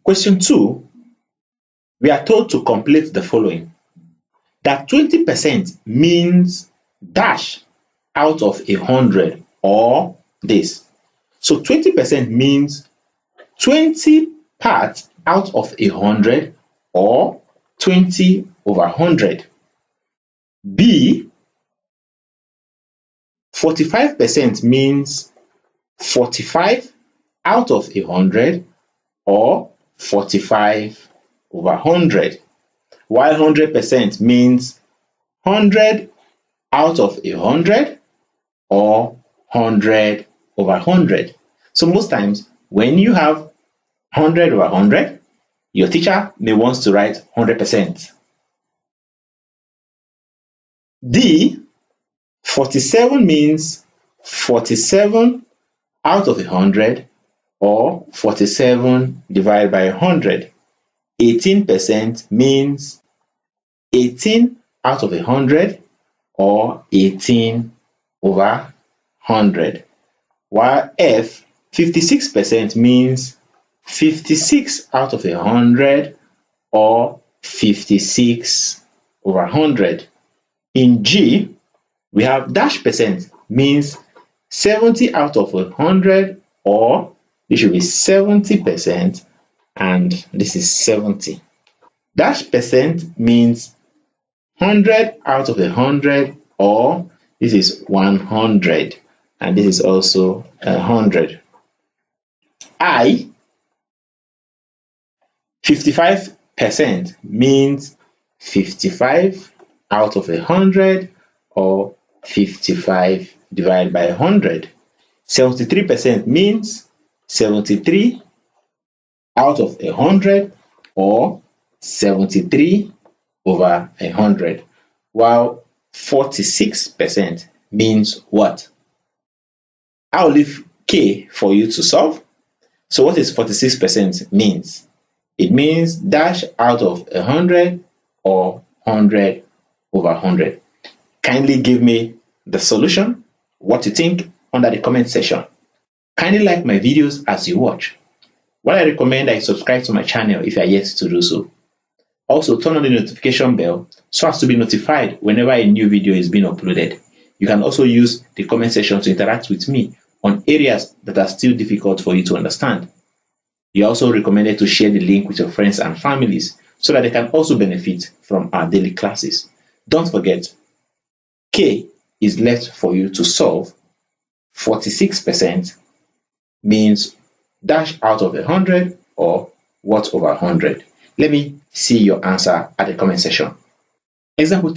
Question 2, we are told to complete the following. That 20% means dash out of 100 or this. So 20% means 20 parts out of 100 or 20 over 100. B, 45% means 45 out of 100 or 45 over 100. While 100% means 100 out of 100 or 100 over 100. So most times when you have 100 over 100, your teacher may want to write 100%. D, 47 means 47 out of 100 or 47 divided by 100. 18% means 18 out of 100 or 18 over 100. While F, 56% means 56 out of 100 or 56 over 100. In G, we have dash percent means 70 out of 100 or this should be 70% and this is 70. Dash percent means 100 out of 100 or this is 100 and this is also 100. I, 55% means 55 out of 100 or 55 divided by 100. 73% means 73 out of 100 or 73 over 100. While 46% means what? I'll leave K for you to solve. So what is 46% means? It means dash out of 100 or 100 over 100. Kindly give me the solution, what you think, under the comment section. Kindly like my videos as you watch. What I recommend that you subscribe to my channel if you are yet to do so. Also turn on the notification bell so as to be notified whenever a new video is being uploaded. You can also use the comment section to interact with me on areas that are still difficult for you to understand. You are also recommended to share the link with your friends and families so that they can also benefit from our daily classes. Don't forget, K is left for you to solve. 46% means dash out of 100 or what over 100. Let me see your answer at the comment section. Example